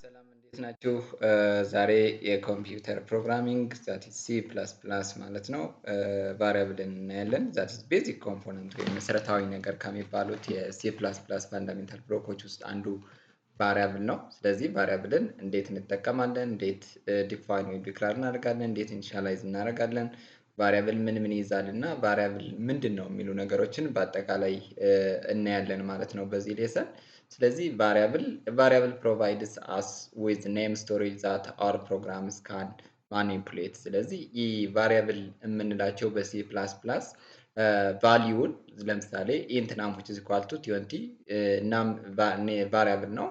ሰላም እንዴት ናችሁ? ዛሬ የኮምፒውተር ፕሮግራሚንግ ዛት ኢዝ ሲ ፕላስ ፕላስ ማለት ነው ቫሪያብልን እናያለን። ዛት ኢዝ ቤዚክ ኮምፖነንት ወይም መሰረታዊ ነገር ከሚባሉት የሲ ፕላስ ፕላስ ፋንዳሜንታል ብሎኮች ውስጥ አንዱ ቫሪያብል ነው። ስለዚህ ቫሪያብልን እንዴት እንጠቀማለን፣ እንዴት ዲፋይን ወይም ዲክላር እናደርጋለን፣ እንዴት ኢኒሻላይዝ እናደርጋለን፣ ቫሪያብል ምን ምን ይይዛል እና ቫሪያብል ምንድን ነው የሚሉ ነገሮችን በአጠቃላይ እናያለን ማለት ነው በዚህ ሌሰን። ስለዚህ ቫሪያብል ፕሮቫይድስ አስ ዊዝ ኔም ስቶሬጅ ዛት አወር ፕሮግራምስ ካን ማኒፑሌት። ስለዚህ ይህ ቫሪያብል የምንላቸው በሲ ፕላስ ፕላስ ቫሊዩን ለምሳሌ ኢንት ናም ዊች ኢዝ ኢኳል ቱ 20 ናም ቫሪያብል ነው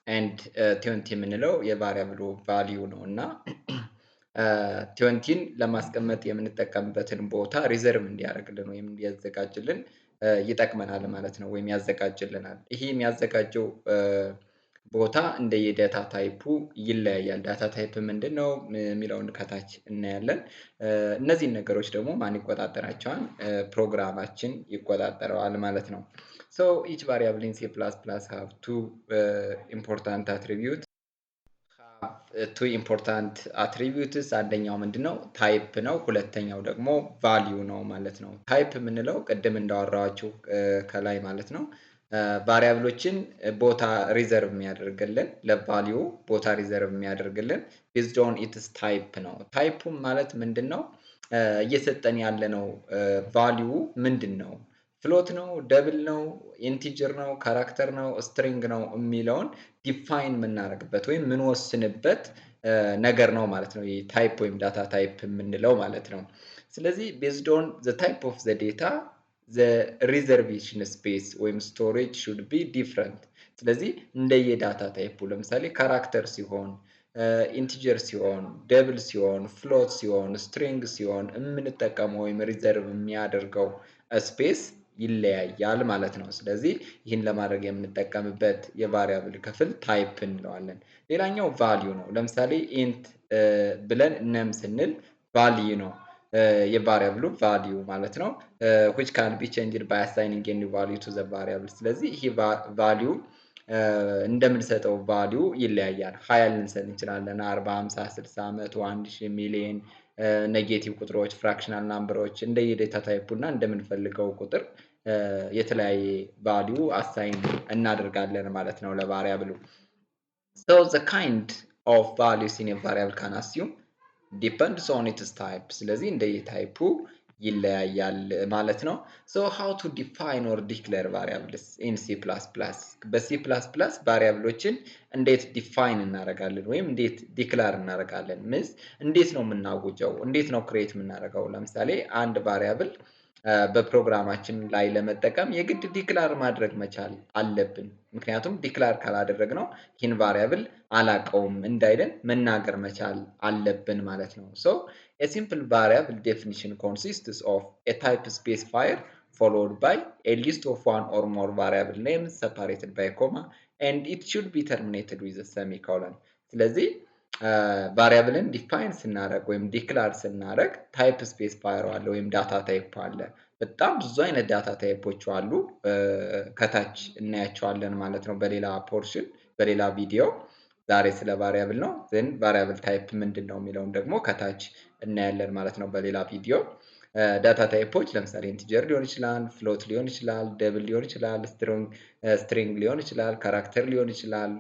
ኤንድ 20 የምንለው የቫሪያብሉ ቫሊዩ ነው እና 20ን ለማስቀመጥ የምንጠቀምበትን ቦታ ሪዘርቭ እንዲያደርግልን ወይም እንዲያዘጋጅልን ይጠቅመናል ማለት ነው፣ ወይም ያዘጋጅልናል። ይሄ የሚያዘጋጀው ቦታ እንደ የዳታ ታይፑ ይለያያል። ዳታ ታይፕ ምንድነው የሚለውን ከታች እናያለን። እነዚህን ነገሮች ደግሞ ማን ይቆጣጠራቸዋል? ፕሮግራማችን ይቆጣጠረዋል ማለት ነው። ሶ ኢች ቫሪያብል ኢን ሲ ፕላስ ፕላስ ሃቭ ቱ ኢምፖርታንት አትሪቢዩት ቱ ኢምፖርታንት አትሪቢዩትስ። አንደኛው ምንድነው? ታይፕ ነው። ሁለተኛው ደግሞ ቫሊዩ ነው ማለት ነው። ታይፕ የምንለው ቅድም እንዳወራኋችሁ ከላይ ማለት ነው ቫሪያብሎችን ቦታ ሪዘርቭ የሚያደርግልን፣ ለቫሊዩ ቦታ ሪዘርቭ የሚያደርግልን ቤዝድ ኦን ኢትስ ታይፕ ነው። ታይፑ ማለት ምንድን ነው? እየሰጠን ያለነው ቫሊዩ ምንድን ነው? ፍሎት ነው፣ ደብል ነው፣ ኢንቲጀር ነው፣ ካራክተር ነው፣ ስትሪንግ ነው የሚለውን ዲፋይን የምናደርግበት ወይም የምንወስንበት ነገር ነው ማለት ነው። ይህ ታይፕ ወይም ዳታ ታይፕ የምንለው ማለት ነው። ስለዚህ ቤዝድ ኦን ዘ ታይፕ ኦፍ ዘ ዴታ ዘ ሪዘርቬሽን ስፔስ ወይም ስቶሬጅ ሹድ ቢ ዲፍረንት። ስለዚህ እንደየዳታ ታይፑ ለምሳሌ ካራክተር ሲሆን፣ ኢንቲጀር ሲሆን፣ ደብል ሲሆን፣ ፍሎት ሲሆን፣ ስትሪንግ ሲሆን የምንጠቀመው ወይም ሪዘርቭ የሚያደርገው ስፔስ ይለያያል ማለት ነው። ስለዚህ ይህን ለማድረግ የምንጠቀምበት የቫሪያብል ክፍል ታይፕ እንለዋለን። ሌላኛው ቫሊዩ ነው። ለምሳሌ ኢንት ብለን ነም ስንል ቫሊዩ ነው የቫሪያብሉ ቫሊዩ ማለት ነው። which can be changed by assigning any value to the variable። ስለዚህ ይሄ ቫሊዩ እንደምንሰጠው ቫሊዩ ይለያያል። 20 ልንሰጥ እንችላለን፣ 40፣ 50፣ 60፣ 100፣ 1000፣ ሚሊየን፣ ኔጌቲቭ ቁጥሮች፣ ፍራክሽናል ናምበሮች እንደየዴታ ታይፑ እና እንደምንፈልገው ቁጥር የተለያየ ቫሊዩ አሳይን እናደርጋለን ማለት ነው ለቫሪያብሉ። So the kind of values in a variable can assume depends on its type። ስለዚህ እንደየታይፑ ይለያያል ማለት ነው። So how to define or declare variables in C++? በሲ ፕላስ ፕላስ ቫሪያብሎችን እንዴት ዲፋይን እናደርጋለን ወይም እንዴት ዲክላር እናደርጋለን? ምስ እንዴት ነው የምናውጀው? እንዴት ነው ክሬት የምናደርገው? ለምሳሌ አንድ ቫሪያብል በፕሮግራማችን ላይ ለመጠቀም የግድ ዲክላር ማድረግ መቻል አለብን። ምክንያቱም ዲክላር ካላደረግነው ይህን ቫሪያብል አላቀውም እንዳይለን መናገር መቻል አለብን ማለት ነው። ሶ a simple variable definition consists of a type specifier followed by a list of one or more variable names separated by a comma and it should be terminated with a semicolon። ስለዚህ ቫሪያብልን ዲፋይን ስናደርግ ወይም ዲክላር ስናደርግ ታይፕ ስፔሲፋየር አለ ወይም ዳታ ታይፕ አለ። በጣም ብዙ አይነት ዳታ ታይፖች አሉ። ከታች እናያቸዋለን ማለት ነው በሌላ ፖርሽን በሌላ ቪዲዮ። ዛሬ ስለ ቫሪያብል ነው። ዘን ቫሪያብል ታይፕ ምንድን ነው የሚለውን ደግሞ ከታች እናያለን ማለት ነው በሌላ ቪዲዮ። ዳታ ታይፖች ለምሳሌ ኢንቲጀር ሊሆን ይችላል፣ ፍሎት ሊሆን ይችላል፣ ደብል ሊሆን ይችላል፣ ስትሪንግ ሊሆን ይችላል፣ ካራክተር ሊሆን ይችላል።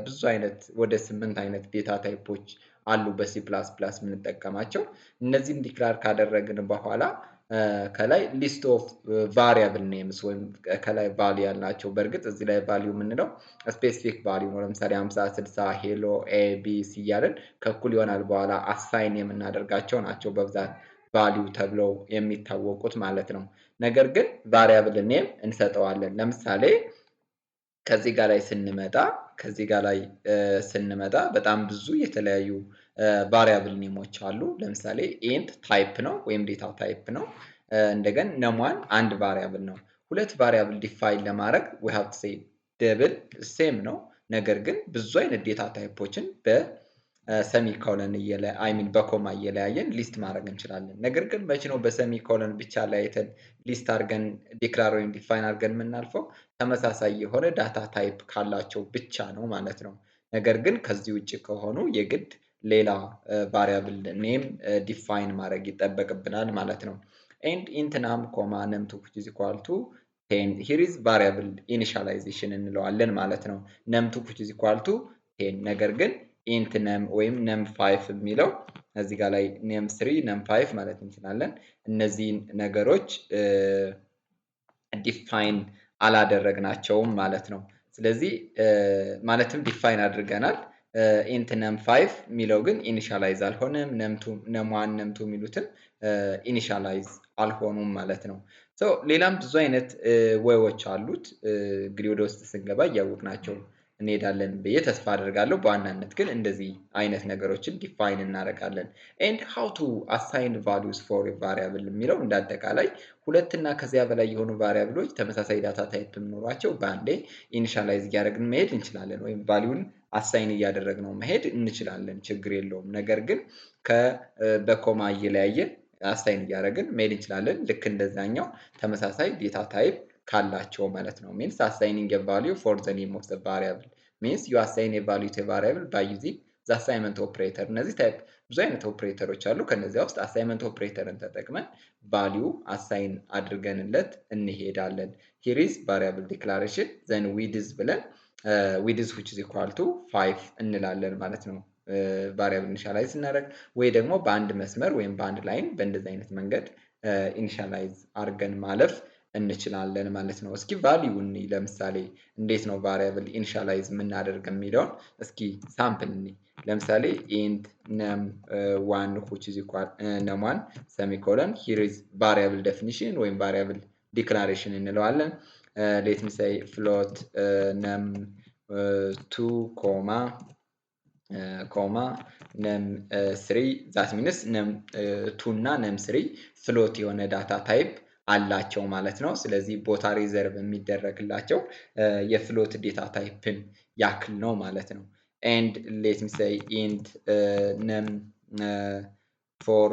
ብዙ አይነት ወደ 8 አይነት ዴታ ታይፖች አሉ በሲ ፕላስ ፕላስ የምንጠቀማቸው። እነዚህን ዲክላር ካደረግን በኋላ ከላይ ሊስት ኦፍ ቫሪያብል ኔምስ ወይም ከላይ ቫልዩ ያልናቸው፣ በእርግጥ እዚህ ላይ ቫልዩ የምንለው ስፔሲፊክ ቫልዩ ነው። ለምሳሌ 50፣ 60፣ ሄሎ፣ ኤ፣ ቢ፣ ሲ እያለን ከእኩል ይሆናል በኋላ አሳይን የምናደርጋቸው ናቸው በብዛት ቫልዩ ተብለው የሚታወቁት ማለት ነው። ነገር ግን ቫሪያብል ኔም እንሰጠዋለን። ለምሳሌ ከዚህ ጋር ላይ ስንመጣ በጣም ብዙ የተለያዩ ቫሪያብል ኔሞች አሉ። ለምሳሌ ኢንት ታይፕ ነው ወይም ዴታ ታይፕ ነው። እንደገን ነሟን አንድ ቫሪያብል ነው። ሁለት ቫሪያብል ዲፋይን ለማድረግ we have to say ደብል ሴም ነው። ነገር ግን ብዙ አይነት ዴታ ታይፖችን በሰሚኮለን በኮማ እየለያየን ሊስት ማድረግ እንችላለን። ነገር ግን መቼ ነው በሰሚኮለን ብቻ ለያይተን ሊስት አድርገን ዲክላር ወይም ዲፋይን አድርገን የምናልፈው? ተመሳሳይ የሆነ ዳታ ታይፕ ካላቸው ብቻ ነው ማለት ነው። ነገር ግን ከዚህ ውጭ ከሆኑ የግድ ሌላ ቫሪያብል ኔም ዲፋይን ማድረግ ይጠበቅብናል ማለት ነው። ኤንድ ኢንት ናም ኮማ ነም2 which is equal to 10 here is variable initialization እንለዋለን ማለት ነው። num2 which is equal to 10 ነገር ግን ኢንት ነም ወይም num5 የሚለው እዚህ ጋር ላይ num3 num5 ማለት እንችላለን። እነዚህን ነገሮች ዲፋይን አላደረግናቸውም ማለት ነው። ስለዚህ ማለትም ዲፋይን አድርገናል። ኢንት num5 የሚለው ግን ኢኒሻላይዝ አልሆነም። num1 num2 የሚሉትም ኢኒሻላይዝ አልሆኑም ማለት ነው። ሌላም ብዙ አይነት ወይዎች አሉት። እንግዲህ ወደ ውስጥ ስንገባ እያወቅናቸው እንሄዳለን ብዬ ተስፋ አደርጋለሁ። በዋናነት ግን እንደዚህ አይነት ነገሮችን ዲፋይን እናደርጋለን። ኤንድ ሃው ቱ አሳይን ቫሉስ ፎር ቫሪያብል የሚለው እንዳጠቃላይ ሁለት እና ከዚያ በላይ የሆኑ ቫሪያብሎች ተመሳሳይ ዳታ ታይፕ ኖሯቸው በአንዴ ኢኒሻላይዝ እያደረግን መሄድ እንችላለን፣ ወይም ቫሊዩን አሳይን እያደረግነው መሄድ እንችላለን፣ ችግር የለውም። ነገር ግን በኮማ እየለያየን አሳይን እያደረግን መሄድ እንችላለን። ልክ እንደዛኛው ተመሳሳይ ዴታ ታይፕ ካላቸው ማለት ነው። ሚንስ አሳይኒንግ ኤ ቫልዩ ፎር ዘ ኔም ኦፍ ዘ ቫሪያብል ሚንስ ዩ አሳይን ኤ ቫልዩ ቱ ኤ ቫሪያብል ባይ ዩዚንግ ዘ አሳይንመንት ኦፕሬተር። እነዚህ ታይፕ ብዙ አይነት ኦፕሬተሮች አሉ። ከነዚያ ውስጥ አሳይንመንት ኦፕሬተርን ተጠቅመን ቫልዩ አሳይን አድርገንለት እንሄዳለን። ሂር ኢዝ ቫሪያብል ዲክላሬሽን ዘን ዊድዝ ብለን ዊድዝ which is equal to 5 እንላለን ማለት ነው። ቫሪያብል ኢኒሻላይዝ ስናደርግ ወይ ደግሞ በአንድ መስመር ወይም በአንድ ላይን በእንደዚህ አይነት መንገድ ኢኒሻላይዝ አድርገን ማለፍ እንችላለን ማለት ነው። እስኪ ቫልዩ እንይ። ለምሳሌ እንዴት ነው ቫሪያብል ኢኒሻላይዝ የምናደርግ የሚለውን እስኪ ሳምፕል እንይ። ለምሳሌ ኢንት num1 which is equal num1 semicolon here is variable definition ወይም variable declaration እንለዋለን። let me say float num2 comma num3 that means num2 እና num3 ፍሎት የሆነ ዳታ ታይፕ አላቸው ማለት ነው። ስለዚህ ቦታ ሪዘርቭ የሚደረግላቸው የፍሎት ዴታ ታይፕን ያክል ነው ማለት ነው። ኤንድ ሌት ሚ ሴይ ኢንት num4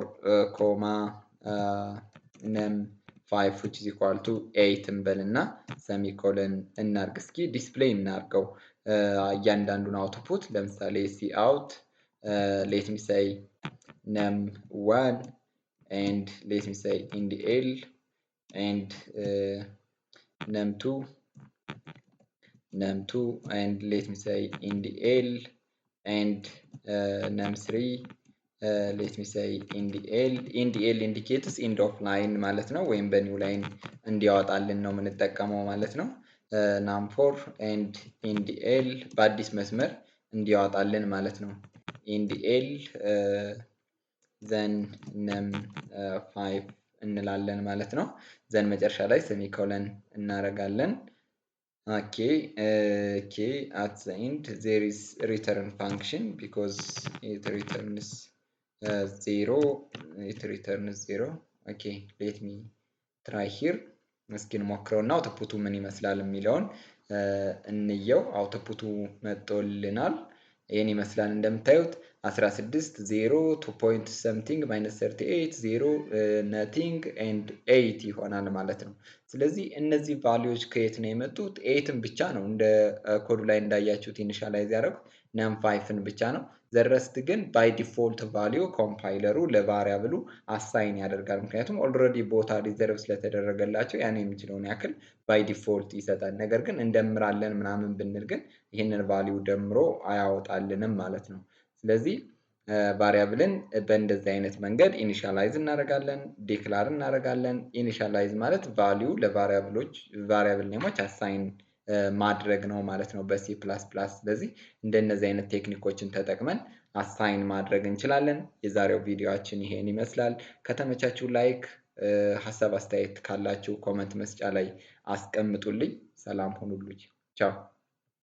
num5 which is equal to 8 እንበልና ሰሚኮለን እናርግ። እስኪ ዲስፕሌይ እናርገው እያንዳንዱን አውትፑት። ለምሳሌ ሲ አውት ሌት ሚ ሴይ num1 and let me say indl and num2 and let me say indl and num3 let me say indl indicates end of line ማለት ነው፣ ወይም በኒው ላይን እንዲያወጣልን ነው የምንጠቀመው ማለት ነው። num4 and indl በአዲስ መስመር እንዲያወጣልን ማለት ነው። indl ዘን num5 እንላለን ማለት ነው። ዘን መጨረሻ ላይ ሴሚኮለን እናደርጋለን። ኦኬ at the end there is return function because it returns 0 okay let me try here። እስኪ እንሞክረውና አውትፑቱ ምን ይመስላል የሚለውን እንየው። አውትፑቱ መጥቶልናል። ይህን ይመስላል እንደምታዩት 16 0 2 point something minus 38 0 nothing and 8 ይሆናል ማለት ነው። ስለዚህ እነዚህ ቫልዩዎች ከየት ነው የመጡት? 8ን ብቻ ነው እንደ ኮዱ ላይ እንዳያችሁት ኢኒሻላይዝ ያደረጉት num5ን ብቻ ነው። ዘረስት ግን ባይ ዲፎልት ቫልዩ ኮምፓይለሩ ለቫሪያብሉ አሳይን ያደርጋል። ምክንያቱም ኦልሬዲ ቦታ ሪዘርቭ ስለተደረገላቸው ያን የሚችለውን ያክል ባይ ዲፎልት ይሰጣል። ነገር ግን እንደምራለን ምናምን ብንል ግን ይህንን ቫልዩ ደምሮ አያወጣልንም ማለት ነው። ስለዚህ ቫሪያብልን በእንደዚህ አይነት መንገድ ኢኒሻላይዝ እናደርጋለን፣ ዲክላር እናደርጋለን። ኢኒሻላይዝ ማለት ቫልዩ ቫሪያብል ኔሞች አሳይን ማድረግ ነው ማለት ነው በሲ ፕላስ ፕላስ። ስለዚህ እንደነዚህ አይነት ቴክኒኮችን ተጠቅመን አሳይን ማድረግ እንችላለን። የዛሬው ቪዲዮአችን ይሄን ይመስላል። ከተመቻችሁ ላይክ፣ ሀሳብ አስተያየት ካላችሁ ኮመንት መስጫ ላይ አስቀምጡልኝ። ሰላም ሁኑልኝ። ቻው